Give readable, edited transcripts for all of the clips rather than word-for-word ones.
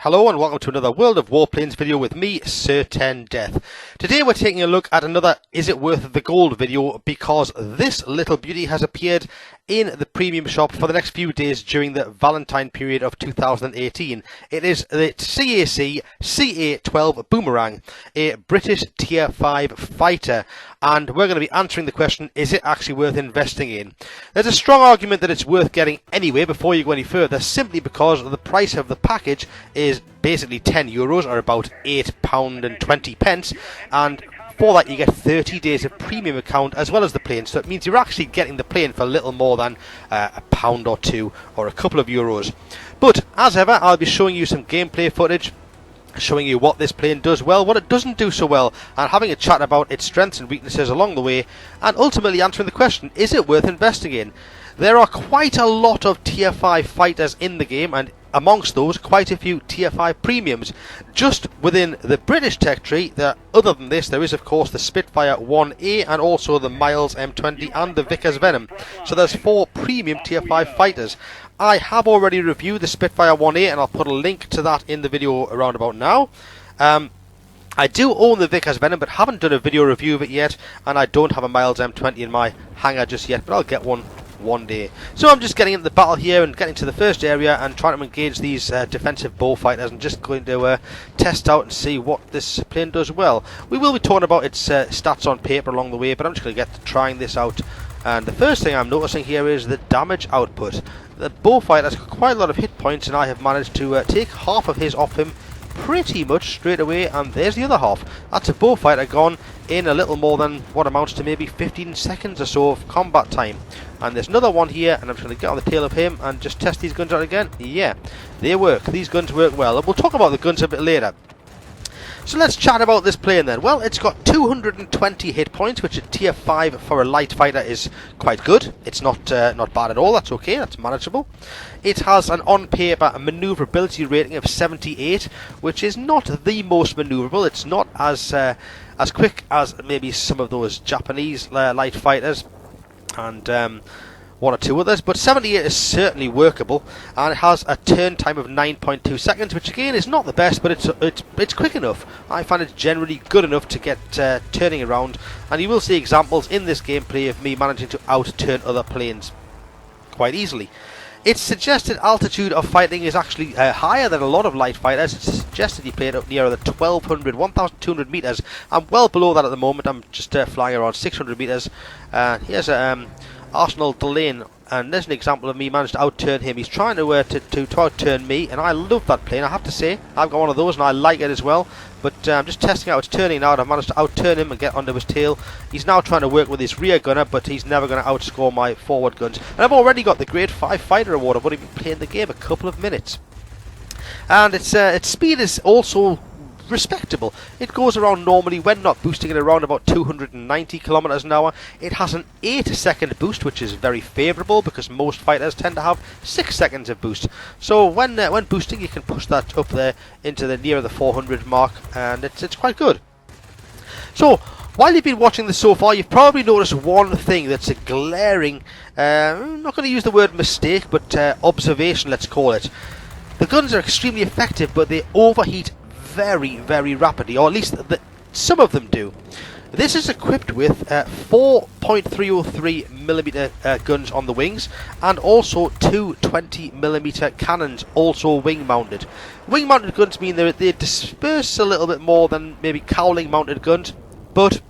Hello and welcome to another World of Warplanes video with me, Certain Death. Today we're taking a look at another Is It Worth the Gold video because this little beauty has appeared in the premium shop for the next few days during the Valentine period of 2018. It is the CAC CA-12 Boomerang, a British Tier 5 fighter, and we're going to be answering the question, is it actually worth investing in? There's a strong argument that it's worth getting anyway before you go any further, simply because the price of the package is basically €10 or about £8.20, and for that you get 30 days of premium account as well as the plane, so it means you're actually getting the plane for a little more than a pound or two or a couple of euros. But as ever, I'll be showing you some gameplay footage, showing you what this plane does well, what it doesn't do so well, and having a chat about its strengths and weaknesses along the way, and ultimately answering the question, is it worth investing in? There are quite a lot of Tier 5 fighters in the game, and amongst those, quite a few Tier 5 premiums. Just within the British tech tree, other than this, there is of course the Spitfire 1A and also the Miles M20 and the Vickers Venom. So there's 4 premium Tier 5 fighters. I have already reviewed the Spitfire 1A and I'll put a link to that in the video around about now. I do own the Vickers Venom but haven't done a video review of it yet, and I don't have a Miles M20 in my hangar just yet, but I'll get one day. So I'm just getting into the battle here and getting to the first area and trying to engage these defensive bow fighters, and just going to test out and see what this plane does well. We will be talking about its stats on paper along the way, but I'm just going to get to trying this out. And the first thing I'm noticing here is the damage output. The bow fighter's got quite a lot of hit points, and I have managed to take half of his off him pretty much straight away, and there's the other half. That's a bow fighter gone in a little more than what amounts to maybe 15 seconds or so of combat time. And there's another one here, and I'm just going to get on the tail of him and just test these guns out again. Yeah, they work. These guns work well, and we'll talk about the guns a bit later. So let's chat about this plane then. Well, it's got 220 hit points, which at Tier 5 for a light fighter is quite good. It's not bad at all. That's okay. That's manageable. It has an on-paper manoeuvrability rating of 78, which is not the most manoeuvrable. It's not as quick as maybe some of those Japanese light fighters and one or two others, but 78 is certainly workable, and it has a turn time of 9.2 seconds, which again is not the best, but it's quick enough. I find it generally good enough to get turning around, and you will see examples in this gameplay of me managing to out-turn other planes quite easily. Its suggested altitude of fighting is actually higher than a lot of light fighters. It's suggested you play it up near the 1,200 meters. I'm well below that at the moment. I'm just flying around 600 meters. Here's Arsenal Delane, and there's an example of me managed to outturn him. He's trying to outturn me, and I love that plane, I have to say. I've got one of those and I like it as well, but I'm just testing out its turning now, and I've managed to outturn him and get onto his tail. He's now trying to work with his rear gunner, but he's never going to outscore my forward guns. And I've already got the Grade 5 Fighter Award. I've only been playing the game a couple of minutes. And its speed is also respectable. It goes around normally when not boosting at around about 290 kilometers an hour. It has an 8-second boost, which is very favourable because most fighters tend to have 6 seconds of boost. So when boosting, you can push that up there into the near the 400 mark, and it's quite good. So while you've been watching this so far, you've probably noticed one thing that's a glaring, I'm not going to use the word mistake, but observation, let's call it. The guns are extremely effective, but they overheat very, very rapidly, or at least some of them do. This is equipped with 4.303mm guns on the wings, and also 2 20mm cannons, also wing mounted. Wing mounted guns mean they disperse a little bit more than maybe cowling mounted guns, but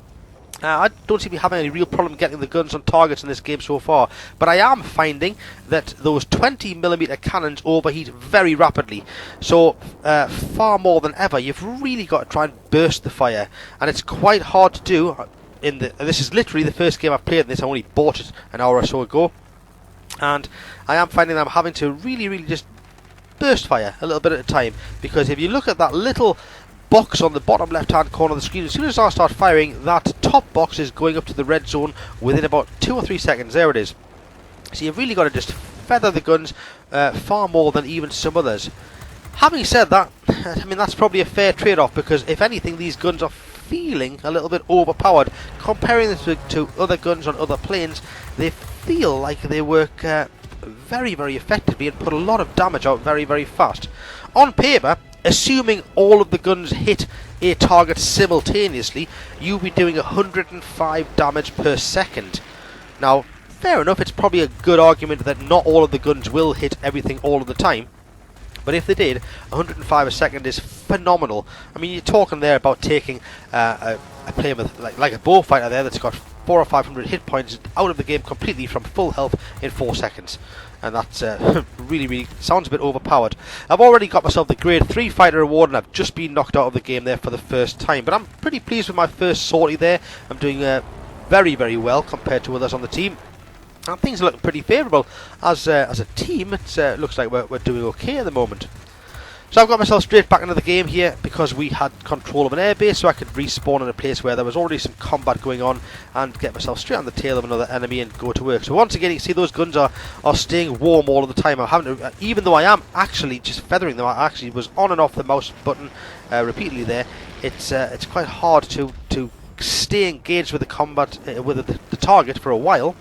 I don't seem to be having any real problem getting the guns on targets in this game so far, but I am finding that those 20mm cannons overheat very rapidly. So far more than ever, you've really got to try and burst the fire, and it's quite hard to do. This is literally the first game I've played in this. I only bought it an hour or so ago, and I am finding that I'm having to really just burst fire a little bit at a time, because if you look at that little box on the bottom left hand corner of the screen, as soon as I start firing, that top box is going up to the red zone within about 2 or 3 seconds. There it is. So you've really got to just feather the guns far more than even some others. Having said that, I mean, that's probably a fair trade-off, because if anything, these guns are feeling a little bit overpowered. Comparing them to other guns on other planes, they feel like they work very, very effectively and put a lot of damage out very, very fast. On paper, assuming all of the guns hit a target simultaneously, you'll be doing 105 damage per second. Now, fair enough, it's probably a good argument that not all of the guns will hit everything all of the time. But if they did, 105 a second is phenomenal. I mean, you're talking there about taking a player with like a bullfighter there that's got 400 or 500 hit points out of the game completely from full health in 4 seconds. And that's really sounds a bit overpowered. I've already got myself the grade 3 fighter award, and I've just been knocked out of the game there for the first time. But I'm pretty pleased with my first sortie there. I'm doing very well compared to others on the team. And things are looking pretty favourable. As a team, it looks like we're doing okay at the moment. So I've got myself straight back into the game here because we had control of an airbase, so I could respawn in a place where there was already some combat going on and get myself straight on the tail of another enemy and go to work. So once again, you can see those guns are staying warm all of the time. Even though I am actually just feathering them, I actually was on and off the mouse button repeatedly there. It's quite hard to stay engaged with the combat with the target for a while.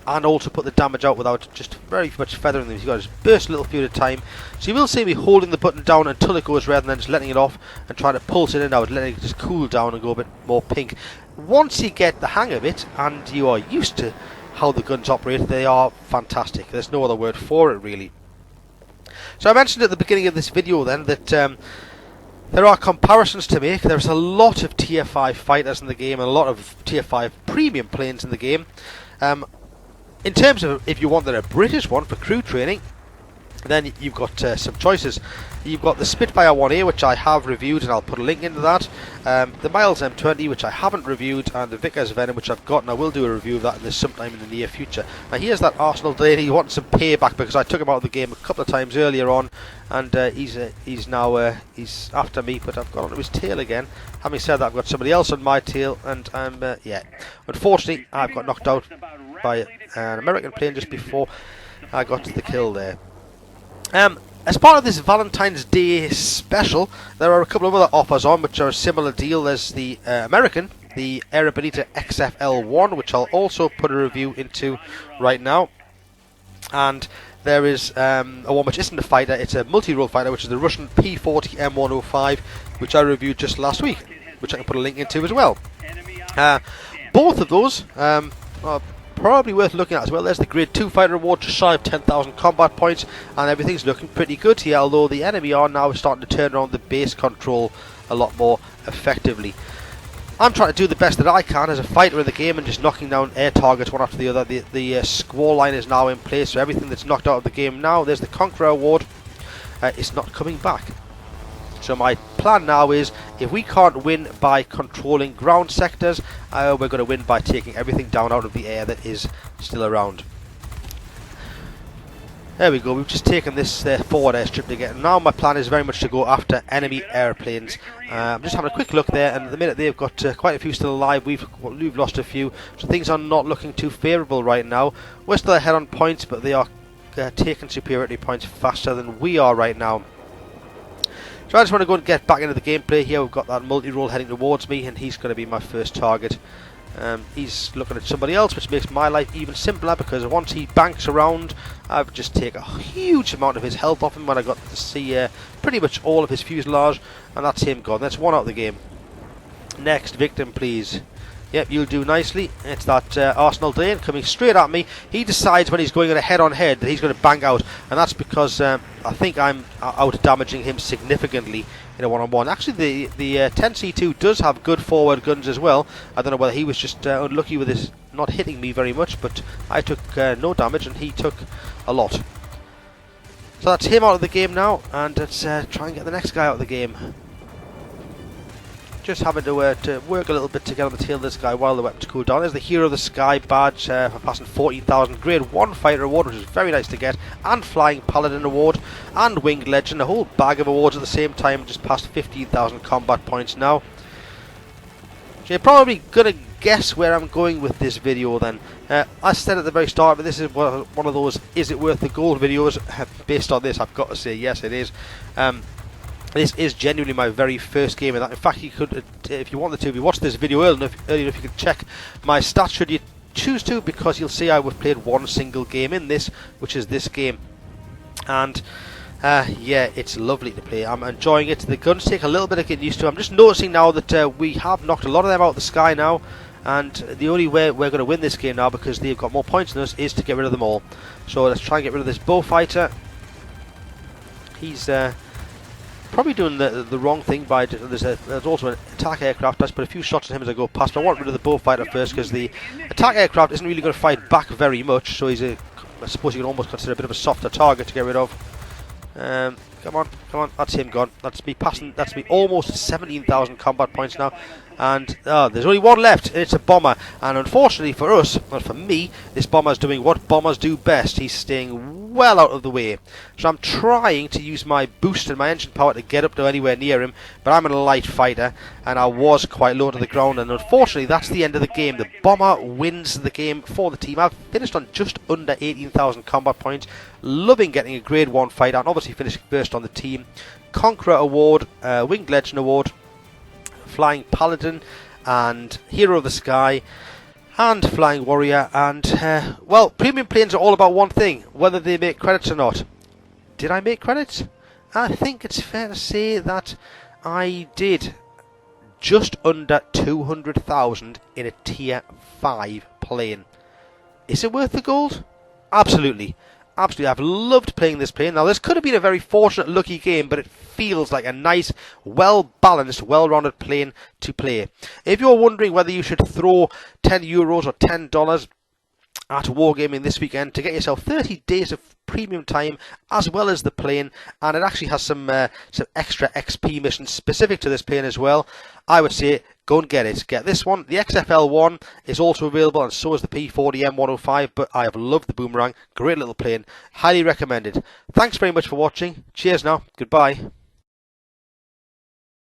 And also put the damage out without just very much feathering them. You've got to just burst a little few at a time. So you will see me holding the button down until it goes red and then just letting it off and trying to pulse it in and out, letting it just cool down and go a bit more pink. Once you get the hang of it and you are used to how the guns operate, they are fantastic. There's no other word for it really. So I mentioned at the beginning of this video then that there are comparisons to make. There's a lot of tier 5 fighters in the game and a lot of tier 5 premium planes in the game. In terms of if you wanted a British one for crew training, then you've got some choices. You've got the Spitfire 1A, which I have reviewed, and I'll put a link into that. The Miles M20, which I haven't reviewed, and the Vickers Venom, which I've got, and I will do a review of that in this sometime in the near future. Now here's that Arsenal Dane. He wants some payback because I took him out of the game a couple of times earlier on, and he's now he's after me, but I've got onto his tail again. Having said that, I've got somebody else on my tail, and yeah, unfortunately I've got knocked out by an American plane just before I got to the kill there. As part of this Valentine's Day special, there are a couple of other offers on which are a similar deal. There's the American, the Erebonita XFL1, which I'll also put a review into right now. And there is a one which isn't a fighter, it's a multi-role fighter, which is the Russian P-40 M105, which I reviewed just last week, which I can put a link into as well. Both of those are probably worth looking at as well. There's the grade 2 fighter award, just shy of 10,000 combat points, and everything's looking pretty good here, although the enemy are now starting to turn around the base control a lot more effectively. I'm trying to do the best that I can as a fighter in the game and just knocking down air targets one after the other. The squall line is now in place, so everything that's knocked out of the game now, there's the Conqueror award, it's not coming back. So my plan now is, if we can't win by controlling ground sectors, we're going to win by taking everything down out of the air that is still around. There we go, we've just taken this forward airstrip to get. Now my plan is very much to go after enemy airplanes. I'm just having a quick look there, and at the minute they've got quite a few still alive. We've lost a few, so things are not looking too favourable right now. We're still ahead on points, but they are taking superiority points faster than we are right now. So I just want to go and get back into the gameplay here. We've got that multi-role heading towards me, and he's going to be my first target. He's looking at somebody else, which makes my life even simpler, because once he banks around, I've just taken a huge amount of his health off him when I got to see pretty much all of his fuselage, and that's him gone. That's one out of the game. Next victim, please. Yep, you'll do nicely. It's that Arsenal Dane coming straight at me. He decides when he's going at a head-on-head that he's going to bank out, and that's because I think I'm out-damaging him significantly in a one-on-one. Actually, the 10C2 does have good forward guns as well. I don't know whether he was just unlucky with his not hitting me very much, but I took no damage and he took a lot. So that's him out of the game now, and let's try and get the next guy out of the game. Just having to work a little bit to get on the tail of this guy while the weapons cool down. There's the Hero of the Sky badge for passing 14,000. Grade 1 Fighter Award, which is very nice to get. And Flying Paladin Award. And Winged Legend. A whole bag of awards at the same time. Just past 15,000 combat points now. So you're probably going to guess where I'm going with this video then. I said at the very start, but this is one of those is it worth the gold videos. Based on this, I've got to say yes, it is. This is genuinely my very first game. In fact, you could, if you wanted to, if you watched this video early enough, you could check my stats should you choose to, because you'll see I have played one single game in this, which is this game. And Yeah, it's lovely to play. I'm enjoying it. The guns take a little bit of getting used to. I'm just noticing now that we have knocked a lot of them out of the sky now, and the only way we're going to win this game now, because they've got more points than us, is to get rid of them all. So let's try and get rid of this bullfighter. He's probably doing the wrong thing by... There's also an attack aircraft. Let's put a few shots at him as I go past, but I want rid of the bullfighter first, because the attack aircraft isn't really going to fight back very much, so he's a... I suppose you can almost consider a bit of a softer target to get rid of. Come on, that's him gone. That's me passing, that's me almost 17,000 combat points now. And there's only one left, and it's a bomber. And unfortunately for us, not for me, this bomber's doing what bombers do best. He's staying well out of the way. So I'm trying to use my boost and my engine power to get up to anywhere near him, but I'm a light fighter, and I was quite low to the ground, and unfortunately that's the end of the game. The bomber wins the game for the team. I've finished on just under 18,000 combat points, loving getting a grade 1 fighter, and obviously finishing first on the team. Conqueror Award, Winged Legend Award, Flying Paladin, and Hero of the Sky, and Flying Warrior. And well, premium planes are all about one thing, whether they make credits or not. Did I make credits? I think it's fair to say that I did. Just under 200,000 in a tier 5 plane. Is it worth the gold? Absolutely. Absolutely, I've loved playing this plane. Now, this could have been a very fortunate, lucky game, but it feels like a nice, well-balanced, well-rounded plane to play. If you're wondering whether you should throw €10 or $10 at Wargaming this weekend to get yourself 30 days of premium time, as well as the plane, and it actually has some extra XP missions specific to this plane as well, I would say go and get it. Get this one. The XFL one is also available, and so is the P40 M105, but I have loved the Boomerang. Great little plane. Highly recommended. Thanks very much for watching. Cheers now. Goodbye.